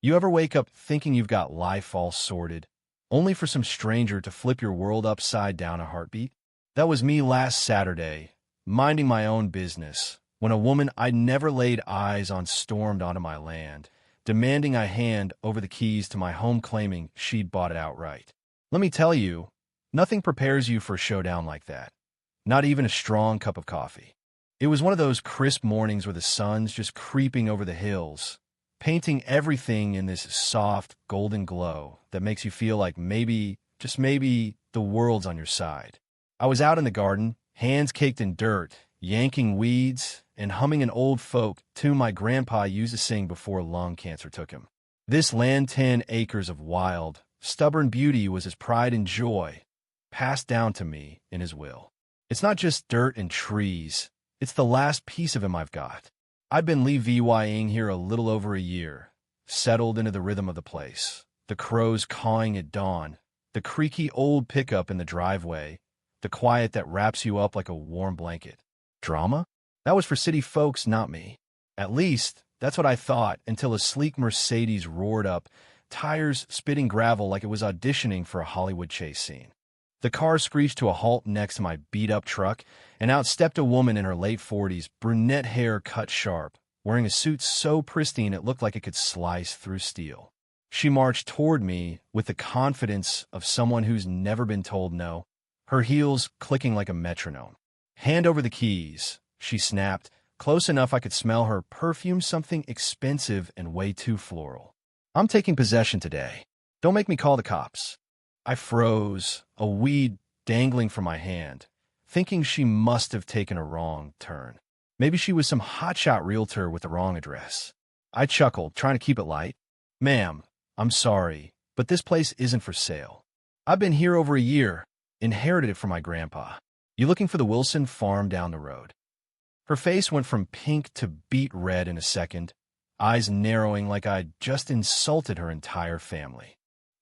You ever wake up thinking you've got life all sorted, only for some stranger to flip your world upside down a heartbeat? That was me last Saturday, minding my own business, when a woman I'd never laid eyes on stormed onto my land, demanding I hand over the keys to my home, claiming she'd bought it outright. Let me tell you, nothing prepares you for a showdown like that. Not even a strong cup of coffee. It was one of those crisp mornings where the sun's just creeping over the hills, painting everything in this soft, golden glow that makes you feel like maybe, just maybe, the world's on your side. I was out in the garden, hands caked in dirt, yanking weeds, and humming an old folk tune my grandpa used to sing before lung cancer took him. This land, 10 acres of wild, stubborn beauty, was his pride and joy, passed down to me in his will. It's not just dirt and trees, it's the last piece of him I've got. I've been levying here a little over a year, settled into the rhythm of the place. The crows cawing at dawn, the creaky old pickup in the driveway, the quiet that wraps you up like a warm blanket. Drama? That was for city folks, not me. At least, that's what I thought, until a sleek Mercedes roared up, tires spitting gravel like it was auditioning for a Hollywood chase scene. The car screeched to a halt next to my beat-up truck, and out stepped a woman in her late 40s, brunette hair cut sharp, wearing a suit so pristine it looked like it could slice through steel. She marched toward me with the confidence of someone who's never been told no, her heels clicking like a metronome. "Hand over the keys," she snapped, close enough I could smell her perfume, something expensive and way too floral. "I'm taking possession today. Don't make me call the cops." I froze, a weed dangling from my hand, thinking she must have taken a wrong turn. Maybe she was some hotshot realtor with the wrong address. I chuckled, trying to keep it light. "Ma'am, I'm sorry, but this place isn't for sale. I've been here over a year, inherited it from my grandpa. You looking for the Wilson farm down the road?" Her face went from pink to beet red in a second, eyes narrowing like I'd just insulted her entire family.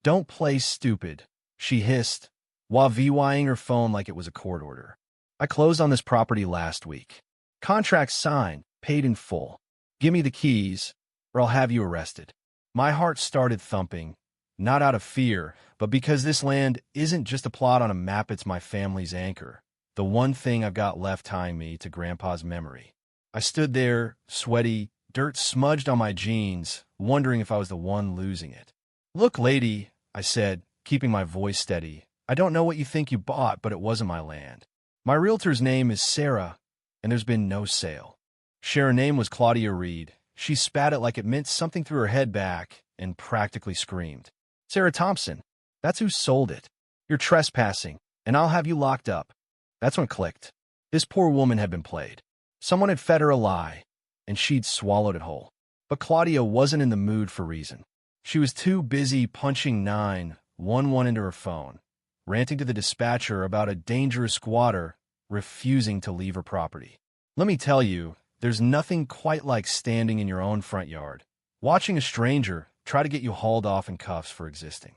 "Don't play stupid," she hissed, while VYing her phone like it was a court order. "I closed on this property last week. Contract signed, paid in full. Give me the keys, or I'll have you arrested." My heart started thumping, not out of fear, but because this land isn't just a plot on a map, it's my family's anchor, the one thing I've got left tying me to Grandpa's memory. I stood there, sweaty, dirt smudged on my jeans, wondering if I was the one losing it. "Look, lady," I said, keeping my voice steady, "I don't know what you think you bought, but it wasn't my land. My realtor's name is Sarah, and there's been no sale." Her name was Claudia Reed. She spat it like it meant something through her head back and practically screamed. "Sarah Thompson, that's who sold it. You're trespassing, and I'll have you locked up." That's when it clicked. This poor woman had been played. Someone had fed her a lie, and she'd swallowed it whole. But Claudia wasn't in the mood for reason. She was too busy punching 911 into her phone, ranting to the dispatcher about a dangerous squatter refusing to leave her property. Let me tell you, there's nothing quite like standing in your own front yard, watching a stranger try to get you hauled off in cuffs for existing.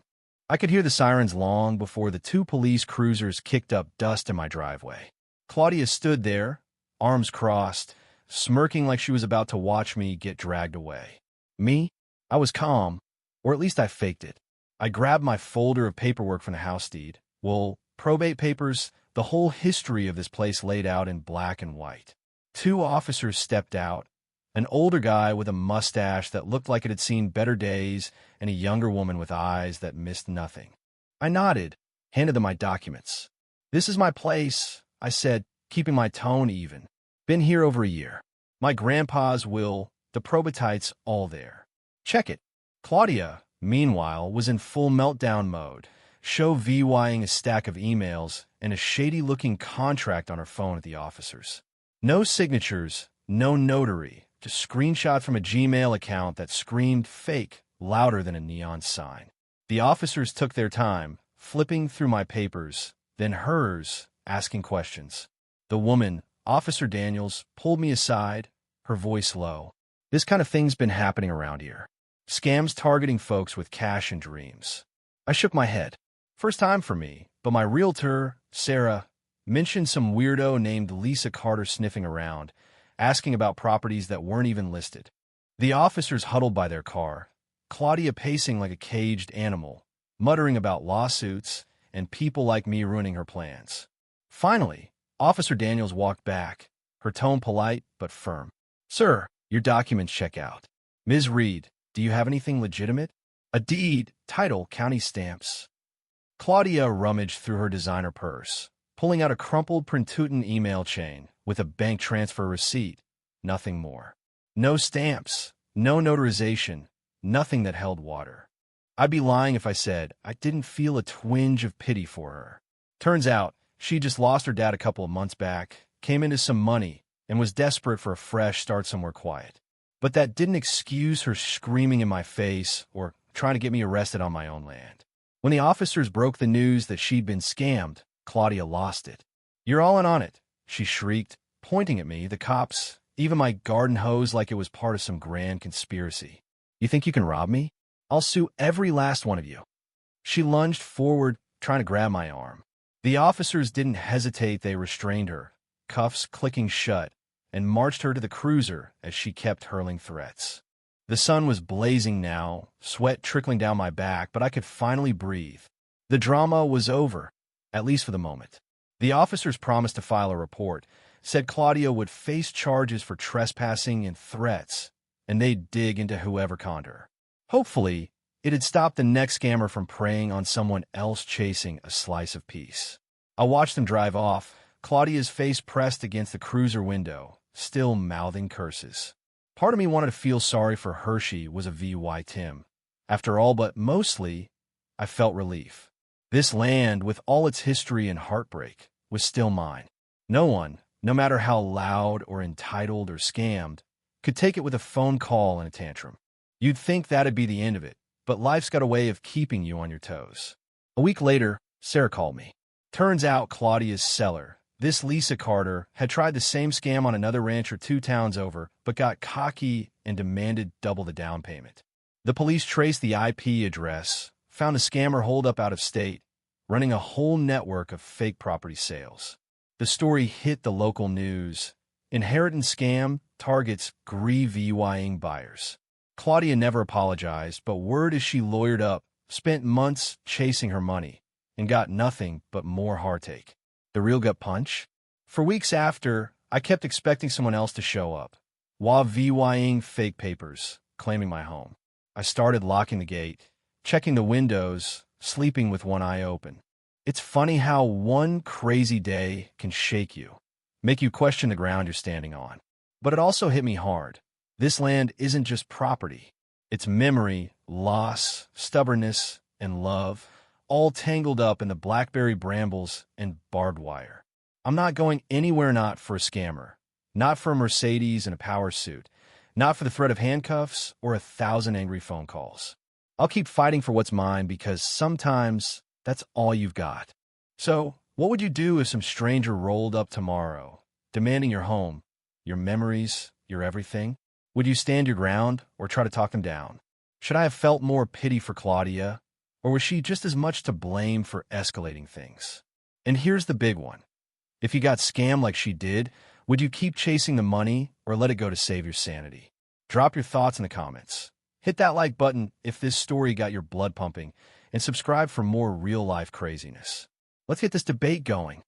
I could hear the sirens long before the 2 police cruisers kicked up dust in my driveway. Claudia stood there, arms crossed, smirking like she was about to watch me get dragged away. Me? I was calm, or at least I faked it. I grabbed my folder of paperwork from the house deed. Well, probate papers, the whole history of this place laid out in black and white. 2 officers stepped out, an older guy with a mustache that looked like it had seen better days, and a younger woman with eyes that missed nothing. I nodded, handed them my documents. "This is my place," I said, keeping my tone even. "Been here over a year. My grandpa's will, the probatites, all there. Check it." Claudia, meanwhile, was in full meltdown mode, VYing a stack of emails and a shady-looking contract on her phone at the officers. No signatures, no notary, just screenshot from a Gmail account that screamed fake louder than a neon sign. The officers took their time, flipping through my papers, then hers, asking questions. The woman, Officer Daniels, pulled me aside, her voice low. "This kind of thing's been happening around here. Scams targeting folks with cash and dreams." I shook my head. First time for me, but my realtor, Sarah, mentioned some weirdo named Lisa Carter sniffing around, asking about properties that weren't even listed. The officers huddled by their car, Claudia pacing like a caged animal, muttering about lawsuits and people like me ruining her plans. Finally, Officer Daniels walked back, her tone polite but firm. "Sir, your documents check out. Ms. Reed, do you have anything legitimate? A deed, title, county stamps." Claudia rummaged through her designer purse, pulling out a crumpled Printutin email chain with a bank transfer receipt. Nothing more. No stamps, no notarization, nothing that held water. I'd be lying if I said I didn't feel a twinge of pity for her. Turns out, she just lost her dad a couple of months back, came into some money, and was desperate for a fresh start somewhere quiet. But that didn't excuse her screaming in my face or trying to get me arrested on my own land. When the officers broke the news that she'd been scammed, Claudia lost it. "You're all in on it," she shrieked, pointing at me, the cops, even my garden hose like it was part of some grand conspiracy. "You think you can rob me? I'll sue every last one of you." She lunged forward, trying to grab my arm. The officers didn't hesitate, they restrained her, cuffs clicking shut, and marched her to the cruiser as she kept hurling threats. The sun was blazing now, sweat trickling down my back, but I could finally breathe. The drama was over, at least for the moment. The officers promised to file a report, said Claudia would face charges for trespassing and threats, and they'd dig into whoever conned her. Hopefully, it'd stop the next scammer from preying on someone else chasing a slice of peace. I watched them drive off, Claudia's face pressed against the cruiser window, still mouthing curses. Part of me wanted to feel sorry for her. She was a VY Tim. After all, but mostly, I felt relief. This land, with all its history and heartbreak, was still mine. No one, no matter how loud or entitled or scammed, could take it with a phone call and a tantrum. You'd think that'd be the end of it, but life's got a way of keeping you on your toes. A week later, Sarah called me. Turns out Claudia's seller, this Lisa Carter, had tried the same scam on another rancher 2 towns over, but got cocky and demanded double the down payment. The police traced the IP address, found a scammer holed up out of state, running a whole network of fake property sales. The story hit the local news. Inheritance scam targets VYing buyers. Claudia never apologized, but word is she lawyered up, spent months chasing her money, and got nothing but more heartache. The real gut punch? For weeks after, I kept expecting someone else to show up, while VYing fake papers, claiming my home. I started locking the gate, checking the windows, sleeping with one eye open. It's funny how one crazy day can shake you, make you question the ground you're standing on. But it also hit me hard. This land isn't just property. It's memory, loss, stubbornness, and love, all tangled up in the blackberry brambles and barbed wire. I'm not going anywhere not for a scammer, not for a Mercedes and a power suit, not for the threat of handcuffs or 1,000 angry phone calls. I'll keep fighting for what's mine because sometimes that's all you've got. So, what would you do if some stranger rolled up tomorrow, demanding your home, your memories, your everything? Would you stand your ground or try to talk them down? Should I have felt more pity for Claudia, or was she just as much to blame for escalating things? And here's the big one. If you got scammed like she did, would you keep chasing the money or let it go to save your sanity? Drop your thoughts in the comments. Hit that like button if this story got your blood pumping, and subscribe for more real-life craziness. Let's get this debate going.